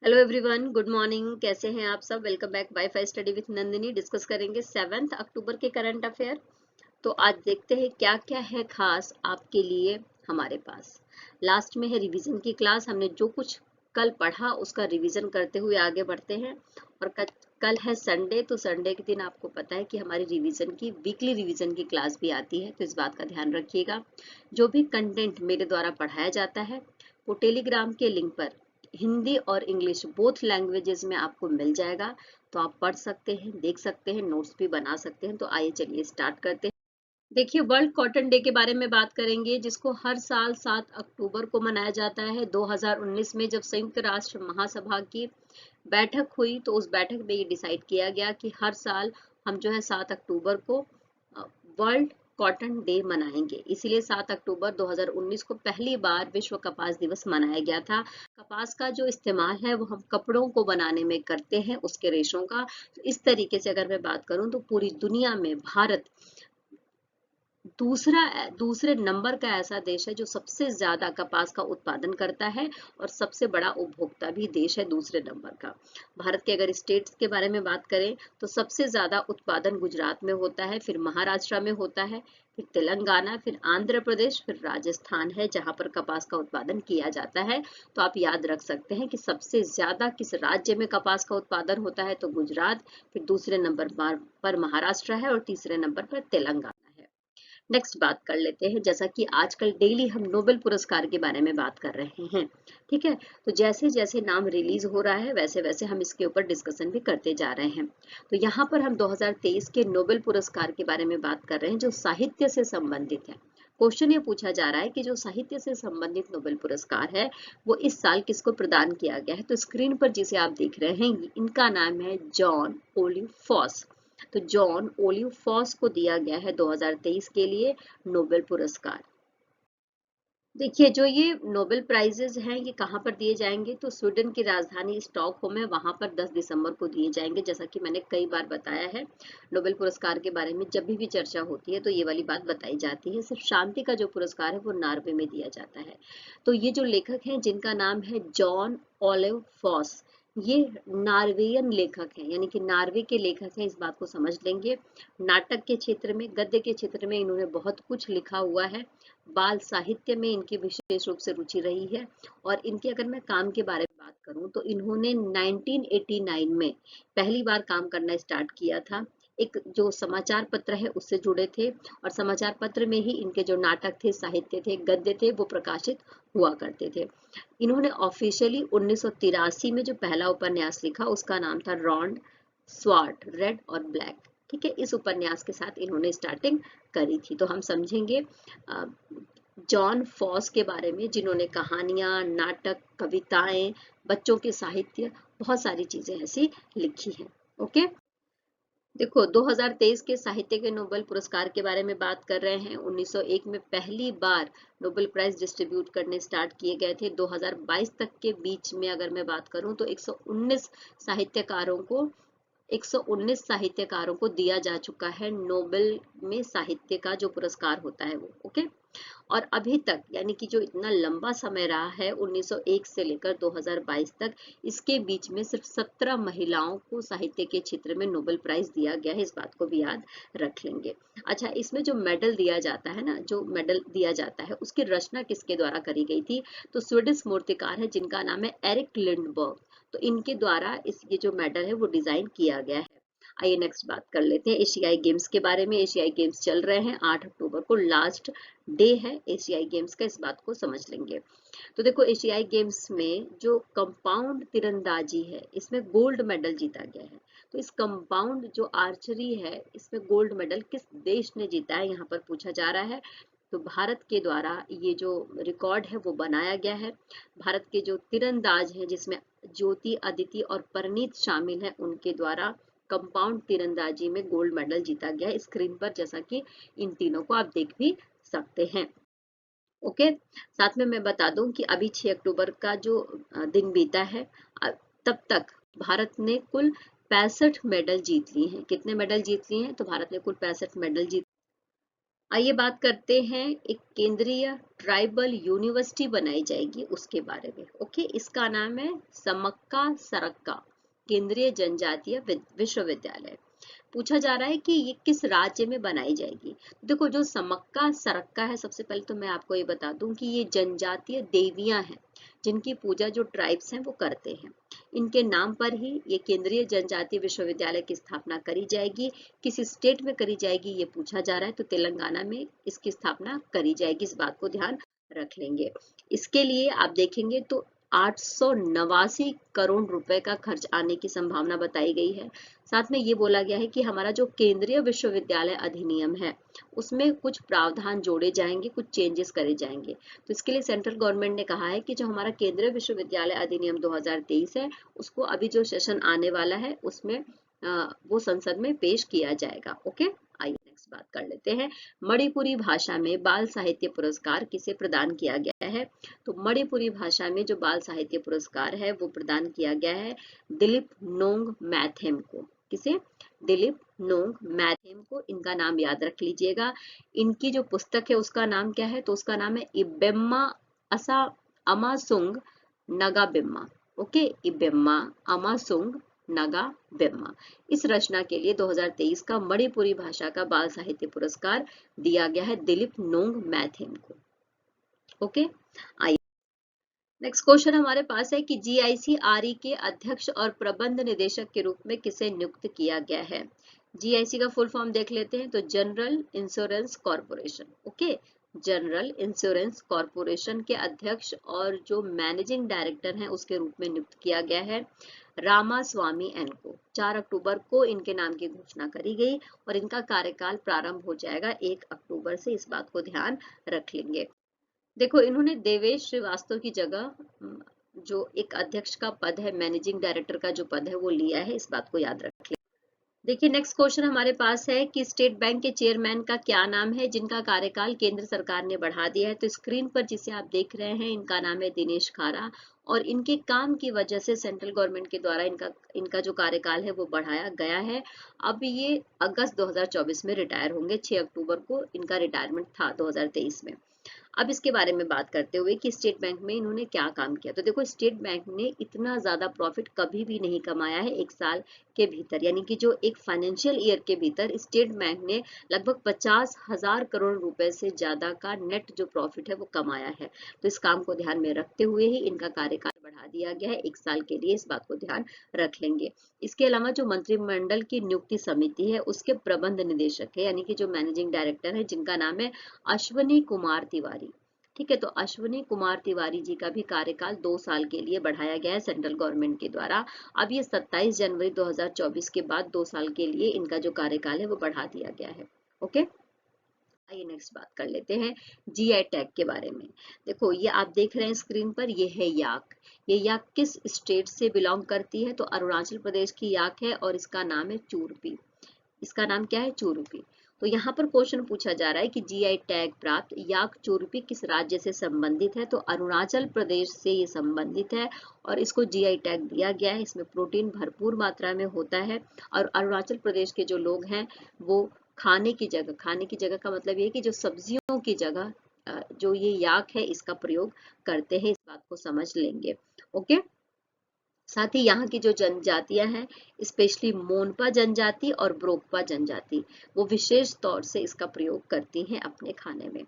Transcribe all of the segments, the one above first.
Hello everyone, good morning. कैसे हैं आप सब? Welcome back wifi study with Nandini. Discuss करेंगे 7 अक्टूबर के करंट अफेयर। तो आज देखते हैं क्या क्या है खास आपके लिए हमारे पास। लास्ट में है रिवीजन की क्लास। हमने जो कुछ कल पढ़ा उसका रिवीजन करते हुए आगे बढ़ते हैं। और कल है संडे, तो संडे के दिन आपको पता है कि हमारी रिवीजन की वीकली रिवीजन की क्लास भी आती है, तो इस बात का ध्यान रखिएगा। जो भी कंटेंट मेरे द्वारा पढ़ाया जाता है वो टेलीग्राम के लिंक पर हिंदी और इंग्लिश बोथ लैंग्वेजेस में आपको मिल जाएगा, तो आप पढ़ सकते हैं, देख सकते हैं, नोट्स भी बना सकते हैं। तो आइए चलिए स्टार्ट करते हैं। देखिए, वर्ल्ड कॉटन डे के बारे में बात करेंगे, जिसको हर साल 7 अक्टूबर को मनाया जाता है। 2019 में जब संयुक्त राष्ट्र महासभा की बैठक हुई तो उस बैठक में ये डिसाइड किया गया कि हर साल हम जो है 7 अक्टूबर को वर्ल्ड कॉटन डे मनाएंगे। इसीलिए 7 अक्टूबर 2019 को पहली बार विश्व कपास दिवस मनाया गया था। कपास का जो इस्तेमाल है वो हम कपड़ों को बनाने में करते हैं, उसके रेशों का। तो इस तरीके से अगर मैं बात करूं तो पूरी दुनिया में भारत दूसरे नंबर का ऐसा देश है जो सबसे ज्यादा कपास का उत्पादन करता है और सबसे बड़ा उपभोक्ता भी देश है दूसरे नंबर का। भारत के अगर स्टेट्स के बारे में बात करें तो सबसे ज्यादा उत्पादन गुजरात में होता है, फिर महाराष्ट्र में होता है, फिर तेलंगाना, फिर आंध्र प्रदेश, फिर राजस्थान है जहां पर कपास का उत्पादन किया जाता है। तो आप याद रख सकते हैं कि सबसे ज्यादा किस राज्य में कपास का उत्पादन होता है, तो गुजरात, फिर दूसरे नंबर पर महाराष्ट्र है और तीसरे नंबर पर तेलंगाना है। नेक्स्ट बात कर लेते हैं, जैसा कि आजकल डेली हम नोबेल पुरस्कार के बारे में बात कर रहे हैं। ठीक है, तो जैसे जैसे नाम रिलीज हो रहा है वैसे वैसे हम इसके ऊपर डिस्कशन भी करते जा रहे हैं। तो यहाँ पर हम 2023 के नोबेल पुरस्कार के बारे में बात कर रहे हैं जो साहित्य से संबंधित है। क्वेश्चन ये पूछा जा रहा है कि जो साहित्य से संबंधित नोबेल पुरस्कार है वो इस साल किसको प्रदान किया गया है। तो स्क्रीन पर जिसे आप देख रहे हैं इनका नाम है जॉन ओलिव फॉस। तो जॉन ओलिव फॉस को दिया गया है 2023 के लिए नोबेल पुरस्कार। देखिए, जो ये नोबेल प्राइजेस हैं ये कहाँ पर दिए जाएंगे, तो स्वीडन की राजधानी स्टॉकहोम है, वहां पर 10 दिसंबर को दिए जाएंगे। जैसा कि मैंने कई बार बताया है, नोबेल पुरस्कार के बारे में जब भी चर्चा होती है तो ये वाली बात बताई जाती है। सिर्फ शांति का जो पुरस्कार है वो नॉर्वे में दिया जाता है। तो ये जो लेखक हैं जिनका नाम है जॉन ओलिव फॉस, ये नार्वेयन लेखक हैं, यानी कि नार्वे के लेखक हैं, इस बात को समझ लेंगे। नाटक के क्षेत्र में, गद्य के क्षेत्र में इन्होंने बहुत कुछ लिखा हुआ है। बाल साहित्य में इनकी विशेष रूप से रुचि रही है। और इनके अगर मैं काम के बारे में बात करूं तो इन्होंने 1989 में पहली बार काम करना स्टार्ट किया था। एक जो समाचार पत्र है उससे जुड़े थे और समाचार पत्र में ही इनके जो नाटक थे, साहित्य थे, गद्य थे, वो प्रकाशित हुआ करते थे। इन्होंने ऑफिशियली 1983 में जो पहला उपन्यास लिखा उसका नाम था रॉन्ड स्वार्ट, रेड और ब्लैक। ठीक है, इस उपन्यास के साथ इन्होंने स्टार्टिंग करी थी। तो हम समझेंगे जॉन फॉस के बारे में, जिन्होंने कहानियां, नाटक, कविताएं, बच्चों के साहित्य, बहुत सारी चीजें ऐसी लिखी हैं। ओके, देखो 2023 के साहित्य के नोबेल पुरस्कार के बारे में बात कर रहे हैं। 1901 में पहली बार नोबेल प्राइज डिस्ट्रीब्यूट करने स्टार्ट किए गए थे। 2022 तक के बीच में अगर मैं बात करूं तो 119 साहित्यकारों को 119 साहित्यकारों को दिया जा चुका है नोबेल में साहित्य का जो पुरस्कार होता है वो। ओके, और अभी तक, यानी कि जो इतना लंबा समय रहा है 1901 से लेकर 2022 तक, इसके बीच में सिर्फ 17 महिलाओं को साहित्य के क्षेत्र में नोबेल प्राइज दिया गया है। इस बात को भी याद रख लेंगे। अच्छा, इसमें जो मेडल दिया जाता है ना, जो मेडल दिया जाता है उसकी रचना किसके द्वारा करी गई थी, तो स्वीडिश मूर्तिकार है जिनका नाम है एरिक लिंडबर्ग। तो इनके द्वारा ये जो मेडल है वो डिजाइन किया गया है। आइए नेक्स्ट बात कर लेते हैं एशियाई गेम्स के बारे में। एशियाई गेम्स चल रहे हैं, 8 अक्टूबर को लास्ट डे है एशियाई गेम्स का, इस बात को समझ लेंगे। तो देखो, एशियाई गेम्स में जो कंपाउंड तीरंदाजी है इसमें गोल्ड मेडल जीता गया है। तो इस कंपाउंड जो आर्चरी है इसमें गोल्ड मेडल किस देश ने जीता है, यहाँ पर पूछा जा रहा है। तो भारत के द्वारा ये जो रिकॉर्ड है वो बनाया गया है। भारत के जो तीरंदाज हैं जिसमें ज्योति, अदिति और परनीत शामिल हैं, उनके द्वारा कंपाउंड तीरंदाजी में गोल्ड मेडल जीता गया है। स्क्रीन पर जैसा कि इन तीनों को आप देख भी सकते हैं। ओके, साथ में मैं बता दूं कि अभी 6 अक्टूबर का जो दिन बीता है, तब तक भारत ने कुल 65 मेडल जीत लिए हैं। कितने मेडल जीत लिए हैं, तो भारत ने कुल 65 मेडल जीत। आइए बात करते हैं, एक केंद्रीय ट्राइबल यूनिवर्सिटी बनाई जाएगी उसके बारे में। ओके, इसका नाम है समक्का सरक्का केंद्रीय जनजातीय विश्वविद्यालय। पूछा जा रहा है कि ये किस राज्य में बनाई जाएगी। देखो, जो समक्का सरक्का है, सबसे पहले तो मैं आपको ये बता दूं कि ये जनजातीय देवियां हैं जिनकी पूजा जो ट्राइब्स हैं वो करते हैं। इनके नाम पर ही ये केंद्रीय जनजातीय विश्वविद्यालय की स्थापना करी जाएगी। किस स्टेट में करी जाएगी ये पूछा जा रहा है, तो तेलंगाना में इसकी स्थापना करी जाएगी, इस बात को ध्यान रख लेंगे। इसके लिए आप देखेंगे तो 889 करोड़ रुपए का खर्च आने की संभावना बताई गई है। साथ में ये बोला गया है कि हमारा जो केंद्रीय विश्वविद्यालय अधिनियम है उसमें कुछ प्रावधान जोड़े जाएंगे, कुछ चेंजेस करे जाएंगे। तो इसके लिए सेंट्रल गवर्नमेंट ने कहा है कि जो हमारा केंद्रीय विश्वविद्यालय अधिनियम 2023 है उसको अभी जो सेशन आने वाला है उसमें वो संसद में पेश किया जाएगा। ओके, आइए नेक्स्ट बात कर लेते हैं। मणिपुरी भाषा में बाल साहित्य पुरस्कार किसे प्रदान किया गया है? तो मणिपुरी भाषा में जो बाल साहित्य पुरस्कार है वो प्रदान किया गया है दिलीप नोंग मैथेम को। किसे? दिलीप नोंग मैथेम को। इनका नाम याद रख लीजिएगा। इनकी जो पुस्तक है उसका नाम क्या है? तो उसका नाम है इबेम्मा असा अमासुंग नगाबिम्मा। ओके, इबेम्मा अमासुंग नगा बेम्मा। इस रचना के लिए 2023 का मणिपुरी भाषा का बाल साहित्य पुरस्कार दिया गया है दिलीप नोंग मैथेम को। ओके, आइए नेक्स्ट क्वेश्चन हमारे पास है कि जीआईसी-आरई के अध्यक्ष और प्रबंध निदेशक के रूप में किसे नियुक्त किया गया है? जीआईसी का फुल फॉर्म देख लेते हैं, तो general insurance corporation. Okay, general insurance corporation के अध्यक्ष और जो मैनेजिंग डायरेक्टर हैं उसके रूप में नियुक्त किया गया है रामास्वामी एन को। 4 अक्टूबर को इनके नाम की घोषणा करी गई और इनका कार्यकाल प्रारंभ हो जाएगा 1 अक्टूबर से, इस बात को ध्यान रख लेंगे। देखो, इन्होंने देवेश श्रीवास्तव की जगह जो एक अध्यक्ष का पद है, मैनेजिंग डायरेक्टर का जो पद है वो लिया है, इस बात को याद रख लें। देखिए नेक्स्ट क्वेश्चन हमारे पास है कि स्टेट बैंक के चेयरमैन का क्या नाम है जिनका कार्यकाल केंद्र सरकार ने बढ़ा दिया है? तो स्क्रीन पर जिसे आप देख रहे हैं इनका नाम है दिनेश खारा और इनके काम की वजह से सेंट्रल गवर्नमेंट के द्वारा इनका जो कार्यकाल है वो बढ़ाया गया है। अब ये अगस्त 2024 में रिटायर होंगे। 6 अक्टूबर को इनका रिटायरमेंट था 2023 में। अब इसके बारे में बात करते हुए कि स्टेट बैंक में इन्होंने क्या काम किया, तो देखो, स्टेट बैंक ने इतना ज्यादा प्रॉफिट कभी भी नहीं कमाया है एक साल के भीतर, यानी कि जो एक फाइनेंशियल ईयर के भीतर स्टेट बैंक ने लगभग 50,000 करोड़ रुपए से ज्यादा का नेट जो प्रॉफिट है वो कमाया है। तो इस काम को ध्यान में रखते हुए ही इनका कार्यकाल बढ़ा दिया गया है 1 साल के लिए, इस बात को ध्यान रख लेंगे। इसके अलावा जो मंत्रिमंडल की नियुक्ति समिति है उसके प्रबंध निदेशक है, यानी कि जो मैनेजिंग डायरेक्टर है जिनका नाम है अश्वनी कुमार तिवारी। ठीक है, तो अश्वनी कुमार तिवारी जी का भी कार्यकाल 2 साल के लिए बढ़ाया गया है सेंट्रल गवर्नमेंट के द्वारा। अब ये 27 जनवरी 2024 के बाद 2 साल के लिए इनका जो कार्यकाल है वो बढ़ा दिया गया है। ओके, आइए नेक्स्ट बात कर लेते हैं जीआई टैग के बारे में। देखो, ये आप देख रहे हैं स्क्रीन पर, ये है याक। ये याक किस स्टेट से बिलोंग करती है? तो अरुणाचल प्रदेश की याक है और इसका नाम है चूरपी। इसका नाम क्या है? चूरपी। तो यहाँ पर क्वेश्चन पूछा जा रहा है कि जीआई टैग प्राप्त याक चूरपी किस राज्य से संबंधित है? तो अरुणाचल प्रदेश से ये संबंधित है और इसको जीआई टैग दिया गया है। इसमें प्रोटीन भरपूर मात्रा में होता है और अरुणाचल प्रदेश के जो लोग हैं वो खाने की जगह का मतलब ये है कि जो सब्जियों की जगह जो ये याक है इसका प्रयोग करते हैं, इस बात को समझ लेंगे। ओके, साथ ही यहाँ की जो जनजातियां हैं, स्पेशली मोनपा जनजाति और ब्रोकपा जनजाति, वो विशेष तौर से इसका प्रयोग करती हैं अपने खाने में।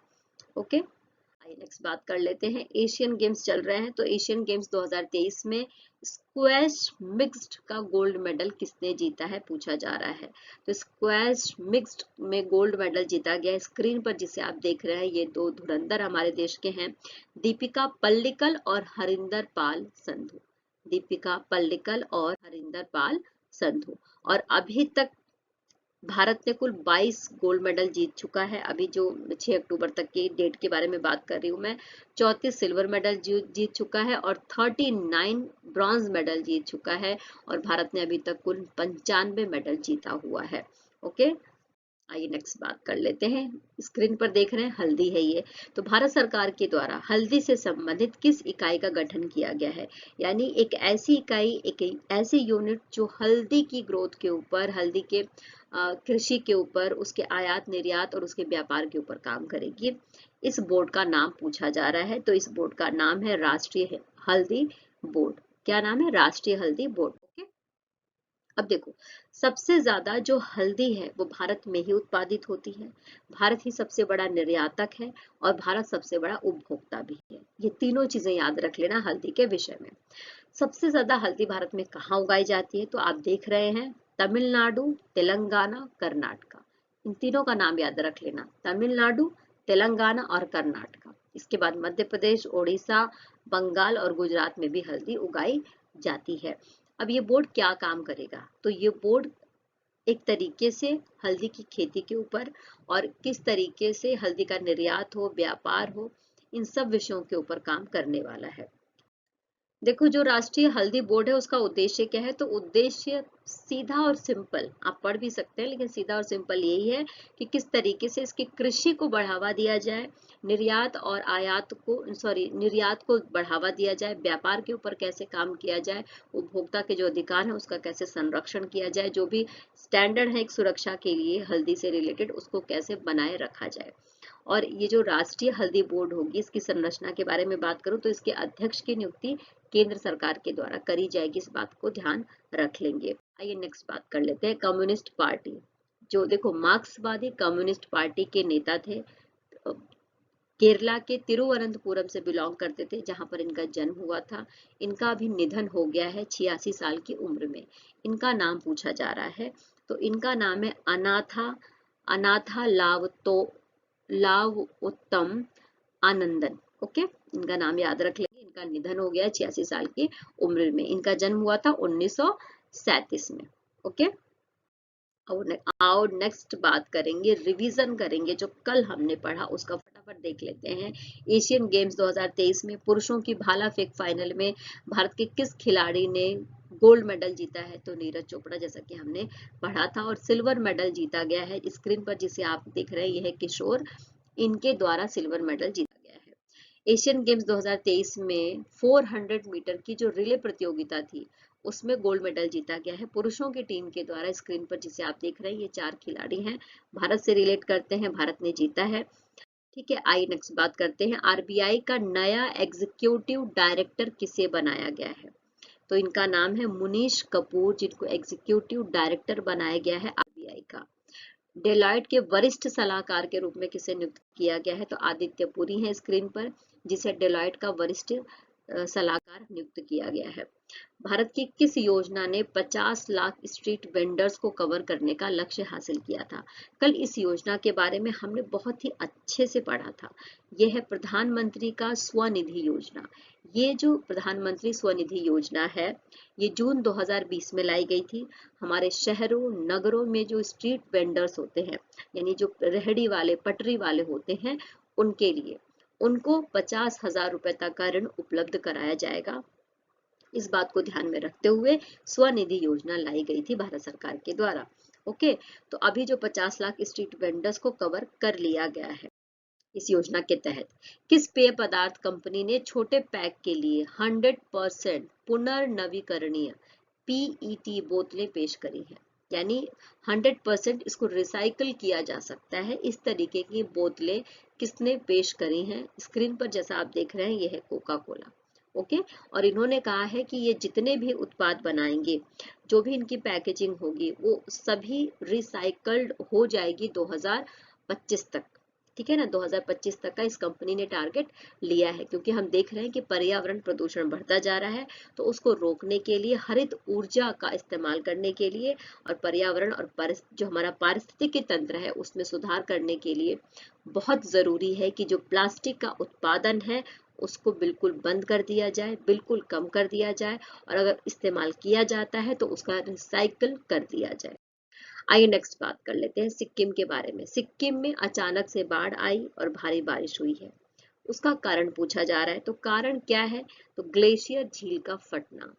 ओके, आइए नेक्स्ट बात कर लेते हैं। एशियन गेम्स चल रहे हैं, तो एशियन गेम्स 2023 में स्क्वैश मिक्स्ड का गोल्ड मेडल किसने जीता है, पूछा जा रहा है। तो स्क्वैश मिक्स्ड में गोल्ड मेडल जीता गया। स्क्रीन पर जिसे आप देख रहे हैं ये 2 धुरंधर हमारे देश के हैं, दीपिका पल्लिकल और हरिंदर पाल संधू। दीपिका पल्लिकल और हरिंदर पाल संधू। और अभी तक भारत ने कुल 22 गोल्ड मेडल जीत चुका है। अभी जो 6 अक्टूबर तक की डेट के बारे में बात कर रही हूँ मैं, 34 सिल्वर मेडल जीत चुका है और 39 ब्रॉन्ज मेडल जीत चुका है और भारत ने अभी तक कुल 95 मेडल जीता हुआ है। ओके, आइए नेक्स्ट बात कर लेते हैं। स्क्रीन पर देख रहे हैं हल्दी है ये। तो भारत सरकार के द्वारा हल्दी से संबंधित किस इकाई का गठन किया गया है? यानी एक ऐसी इकाई, एक ऐसी यूनिट जो हल्दी की ग्रोथ के ऊपर, हल्दी के कृषि के ऊपर, उसके आयात निर्यात और उसके व्यापार के ऊपर काम करेगी। इस बोर्ड का नाम पूछा जा रहा है, तो इस बोर्ड का नाम है राष्ट्रीय हल्दी बोर्ड। क्या नाम है? राष्ट्रीय हल्दी बोर्ड। ओके। अब देखो, सबसे ज्यादा जो हल्दी है वो भारत में ही उत्पादित होती है। भारत ही सबसे बड़ा निर्यातक है और भारत सबसे बड़ा उपभोक्ता भी है। ये तीनों चीजें याद रख लेना हल्दी के विषय में। सबसे ज्यादा हल्दी भारत में कहाँ उगाई जाती है? तो आप देख रहे हैं तमिलनाडु, तेलंगाना, कर्नाटका। इन तीनों का नाम याद रख लेना, तमिलनाडु, तेलंगाना और कर्नाटका। इसके बाद मध्य प्रदेश, उड़ीसा, बंगाल और गुजरात में भी हल्दी उगाई जाती है। अब ये बोर्ड क्या काम करेगा? तो ये बोर्ड एक तरीके से हल्दी की खेती के ऊपर और किस तरीके से हल्दी का निर्यात हो, व्यापार हो, इन सब विषयों के ऊपर काम करने वाला है। देखो, जो राष्ट्रीय हल्दी बोर्ड है उसका उद्देश्य क्या है? तो उद्देश्य सीधा और सिंपल, आप पढ़ भी सकते हैं लेकिन सीधा और सिंपल यही है कि किस तरीके से इसकी कृषि को बढ़ावा दिया जाए, निर्यात और आयात को, निर्यात को बढ़ावा दिया जाए, व्यापार के ऊपर कैसे काम किया जाए, उपभोक्ता के जो अधिकार है उसका कैसे संरक्षण किया जाए, जो भी स्टैंडर्ड है एक सुरक्षा के लिए हल्दी से रिलेटेड, उसको कैसे बनाए रखा जाए। और ये जो राष्ट्रीय हल्दी बोर्ड होगी, इसकी संरचना के बारे में बात करूं तो इसके अध्यक्ष की नियुक्ति केंद्र सरकार के द्वारा करी जाएगी। इस बात को ध्यान रख लेंगे। आइए नेक्स्ट बात कर लेते हैं कम्युनिस्ट पार्टी। जो देखो, मार्क्सवादी कम्युनिस्ट पार्टी के नेता थे, केरला के तिरुवनंतपुरम से बिलोंग करते थे, जहां पर इनका जन्म हुआ था। इनका अभी निधन हो गया है 86 साल की उम्र में। इनका नाम पूछा जा रहा है, तो इनका नाम है अनाथा अनाथा लावउत्तम आनंदन। ओके, इनका नाम याद रख लेंगे। इनका निधन हो गया 86 साल की उम्र में। इनका जन्म हुआ था 1937 में। ओके। और नेक्स्ट बात करेंगे, रिवीजन करेंगे जो कल हमने पढ़ा उसका फटाफट देख लेते हैं। एशियन गेम्स 2023 में पुरुषों की भाला फेंक फाइनल में भारत के किस खिलाड़ी ने गोल्ड मेडल जीता है? तो नीरज चोपड़ा, जैसा कि हमने पढ़ा था। और सिल्वर मेडल जीता गया है, स्क्रीन पर जिसे आप देख रहे हैं यह है किशोर, इनके द्वारा सिल्वर मेडल जीता गया है। एशियन गेम्स 2023 में 400 मीटर की जो रिले प्रतियोगिता थी उसमें गोल्ड मेडल जीता गया है पुरुषों की टीम के द्वारा। स्क्रीन पर जिसे आप देख रहे हैं ये 4 खिलाड़ी हैं, भारत से रिलेट करते हैं, भारत ने जीता है। ठीक है, आइए नेक्स्ट बात करते हैं। आरबीआई का नया एग्जीक्यूटिव डायरेक्टर किसे बनाया गया है? तो इनका नाम है मुनीश कपूर, जिनको एग्जीक्यूटिव डायरेक्टर बनाया गया है आरबीआई का। डेलॉयट के वरिष्ठ सलाहकार के रूप में किसे नियुक्त किया गया है? तो आदित्य पुरी है स्क्रीन पर, जिसे डेलॉयट का वरिष्ठ सलाहकार नियुक्त किया गया है। भारत की किस योजना ने 50 लाख स्ट्रीट वेंडर्स को कवर करने का लक्ष्य हासिल किया था? कल इस योजना के बारे में हमने बहुत ही अच्छे से पढ़ा था। यह है प्रधानमंत्री का स्वनिधि योजना। ये जो प्रधानमंत्री स्वनिधि योजना है ये जून 2020 में लाई गई थी। हमारे शहरों नगरों में जो स्ट्रीट वेंडर्स होते हैं, यानी जो रेहड़ी वाले, पटरी वाले होते हैं, उनके लिए उनको 50,000 रुपए तक का ऋण उपलब्ध कराया जाएगा। इस बात को ध्यान में रखते हुए स्वनिधि योजना लाई गई थी भारत सरकार के द्वारा। ओके, तो अभी जो 50 लाख स्ट्रीट वेंडर्स को कवर कर लिया गया है इस योजना के तहत। किस पेय पदार्थ कंपनी ने छोटे पैक के लिए 100% पुनर्नवीकरणीय पीईटी बोतलें पेश करी है? यानी 100% इसको रिसाइकल किया जा सकता है, इस तरीके की बोतलें किसने पेश करी हैं? स्क्रीन पर जैसा आप देख रहे हैं यह है कोका कोला। ओके, और इन्होंने कहा है कि ये जितने भी उत्पाद बनाएंगे, जो भी इनकी पैकेजिंग होगी, वो सभी रिसाइकल्ड हो जाएगी 2025 तक। ठीक है ना, 2025 तक का इस कंपनी ने टारगेट लिया है, क्योंकि हम देख रहे हैं कि पर्यावरण प्रदूषण बढ़ता जा रहा है। तो उसको रोकने के लिए, हरित ऊर्जा का इस्तेमाल करने के लिए और पर्यावरण और जो हमारा पारिस्थितिकी तंत्र है उसमें सुधार करने के लिए बहुत जरूरी है कि जो प्लास्टिक का उत्पादन है उसको बिल्कुल बंद कर दिया जाए, बिल्कुल कम कर दिया जाए, और अगर इस्तेमाल किया जाता है तो उसका रिसाइकल कर दिया जाए। आइए नेक्स्ट बात कर लेते हैं सिक्किम के बारे में। सिक्किम में अचानक से बाढ़ आई और भारी बारिश हुई है, उसका कारण पूछा जा रहा है। तो कारण क्या है? तो ग्लेशियर झील का फटना।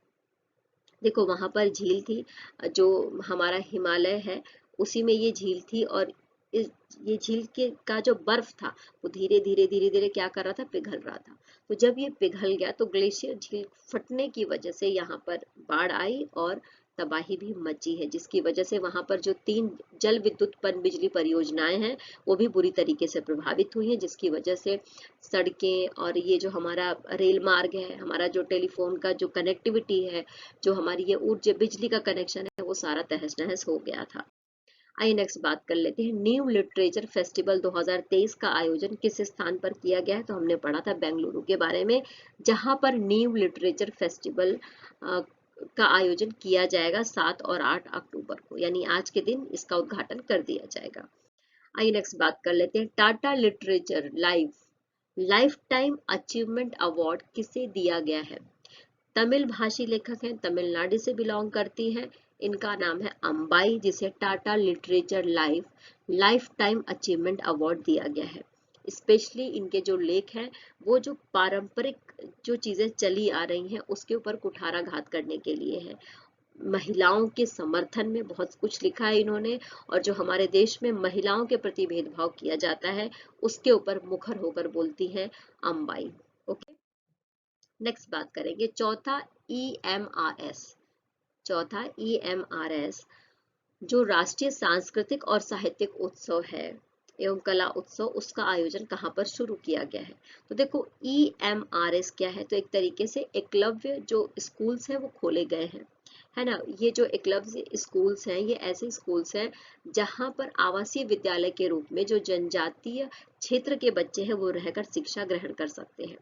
देखो, वहां पर झील थी, जो हमारा हिमालय है उसी में ये झील थी, और इस ये झील के का जो बर्फ था वो धीरे धीरे धीरे धीरे क्या कर रहा था, पिघल रहा था। तो जब ये पिघल गया तो ग्लेशियर झील फटने की वजह से यहाँ पर बाढ़ आई और तबाही भी मची है, जिसकी वजह से वहां पर जो 3 जल विद्युत पन बिजली परियोजनाएं हैं वो भी बुरी तरीके से प्रभावित हुई हैं, जिसकी वजह से सड़कें और ये जो हमारा रेल मार्ग है, हमारा जो टेलीफोन का जो कनेक्टिविटी है, जो हमारी ये ऊर्जा बिजली का कनेक्शन है, वो सारा तहस नहस हो गया था। आइए नेक्स्ट बात कर लेते हैं, न्यू लिटरेचर फेस्टिवल 2023 का आयोजन किस स्थान पर किया गया है। तो हमने पढ़ा था बेंगलुरु के बारे में, जहां पर न्यू लिटरेचर फेस्टिवल का आयोजन किया जाएगा 7 और 8 अक्टूबर को, यानी आज के दिन इसका उद्घाटन कर दिया जाएगा। आइए नेक्स्ट बात कर लेते हैं, Tata literature life time achievement award किसे दिया गया है। तमिल भाषी लेखक हैं, तमिलनाडु से बिलोंग करती हैं, इनका नाम है अंबाई, जिसे Tata literature life time achievement award दिया गया है। स्पेशली इनके जो लेख हैं वो जो पारंपरिक जो चीजें चली आ रही हैं उसके ऊपर कुठाराघात करने के लिए है। महिलाओं के समर्थन में बहुत कुछ लिखा है इन्होंने, और जो हमारे देश में महिलाओं के प्रति भेदभाव किया जाता है उसके ऊपर मुखर होकर बोलती है अंबाई। ओके, नेक्स्ट बात करेंगे चौथा EMRS जो राष्ट्रीय सांस्कृतिक और साहित्यिक उत्सव है एवं कला उत्सव, उसका आयोजन कहाँ पर शुरू किया गया है। तो देखो EMRS क्या है, तो एक तरीके से एकलव्य जो स्कूल्स हैं वो खोले गए हैं, है ना। ये जो एकलव्य स्कूल्स हैं ये ऐसे स्कूल्स हैं जहाँ पर आवासीय विद्यालय के रूप में जो जनजातीय क्षेत्र के बच्चे हैं वो रहकर शिक्षा ग्रहण कर सकते हैं।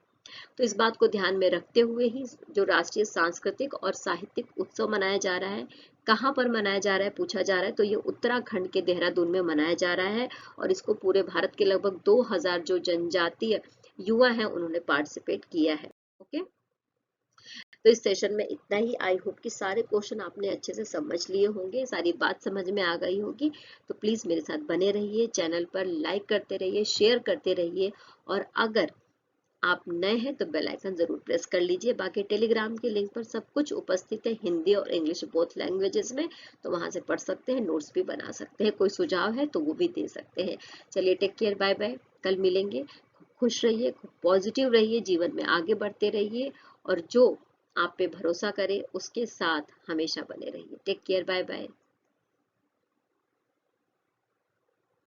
तो इस बात को ध्यान में रखते हुए ही जो राष्ट्रीय सांस्कृतिक और साहित्यिक उत्सव मनाया जा रहा है, कहाँ पर मनाया जा रहा है पूछा जा रहा है, तो ये उत्तराखंड के देहरादून में मनाया जा रहा है, और इसको पूरे भारत के लगभग 2000 जो जनजातीय युवा हैं उन्होंने पार्टिसिपेट किया है। ओके, तो इस सेशन में इतना ही। आई होप कि सारे क्वेश्चन आपने अच्छे से समझ लिए होंगे, सारी बात समझ में आ गई होगी। तो प्लीज मेरे साथ बने रहिए, चैनल पर लाइक करते रहिए, शेयर करते रहिए, और अगर आप नए हैं तो बेल आइकन जरूर प्रेस कर लीजिए। बाकी टेलीग्राम के लिंक पर सब कुछ उपस्थित है, हिंदी और इंग्लिश बोथ लैंग्वेजेस में, तो वहां से पढ़ सकते हैं, नोट्स भी बना सकते हैं, कोई सुझाव है तो वो भी दे सकते हैं। चलिए, टेक केयर, बाय बाय, कल मिलेंगे। खुश रहिए, पॉजिटिव रहिए, जीवन में आगे बढ़ते रहिए, और जो आप पे भरोसा करे उसके साथ हमेशा बने रहिए। Take care, bye bye.